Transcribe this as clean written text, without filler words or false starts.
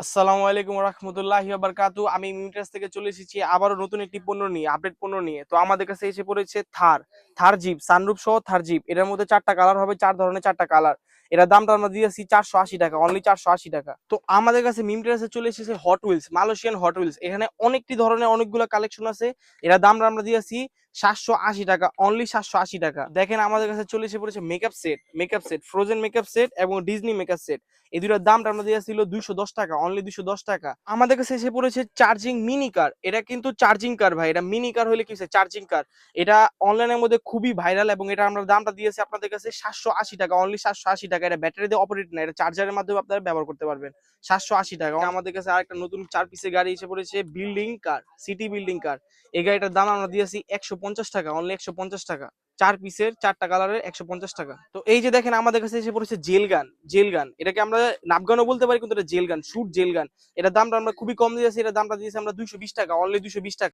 আসসালামু আলাইকুম রহমতুল্লাহি ওয়া বারাকাতুহু। আমি মিমটাস থেকে চলে এসেছি আবারও নতুন একটি পণ্য নিয়ে, আপডেট পণ্য নিয়ে। তো আমাদের কাছে এসে পড়েছে থার জিপ, সানরুফ সহ থার জিপ। এটার মধ্যে চারটা কালার হবে, চার ধরনের চারটা কালার। এটার দামটা আমরা দিয়েছি 480 টাকা, অনলি 480 টাকা। তো আমাদের কাছে মিমটাসে চলে এসেছে hot wheels, Malaysian hot wheels. এখানে অনেকটি ধরনের অনেকগুলো কালেকশন আছে। এটার দামটা আমরা দিয়েছি 780 টাকা, অনলি 780 টাকা। দেখেন আমাদের কাছে চলে এসে পড়েছে makeup set, frozen makeup set এবং ডিজনি মেকআপ সেট। এই দুটার দামটা আমরা দিয়েছিল 210 টাকা, অনলি 210 টাকা। আমাদের কাছে এসে পড়েছে চার্জিং মিনি কার। এটা কিন্তু চার্জিং কার ভাই, এটা মিনি কার হলে কি হচ্ছে, চার্জিং কার। এটা অনলাইনের মধ্যে খুবই ভাইরাল এবং এটা আমরা দামটা দিয়েছি আপনাদের কাছে 780 টাকা, অনলি 780 টাকা। এটা ব্যাটারি দিয়ে অপারেট না, এটা চার্জারের মাধ্যমে আপনারা ব্যবহার করতে পারবেন। 780 টাকা। আমাদের কাছে আরেকটা নতুন 4 পিসের গাড়ি এসে পড়েছে, বিল্ডিং কার, সিটি বিল্ডিং কার। এই গাড়িটার দাম আমরা দিয়েছি 150 টাকা, অনলি 150 টাকা। 4 পিসের 4টা কালারের 150 টাকা। তো এই যে দেখেন আমাদের কাছে এসে পড়েছে জেল গান, এটাকে আমরা নাপগানও বলতে পারি, কিন্তু এটা জেল গান, শুট জেল গান। এটার দামটা আমরা খুবই কম দিয়েছি, এটার দামটা দিয়েছি আমরা 220 টাকা, অনলি 220 টাকা।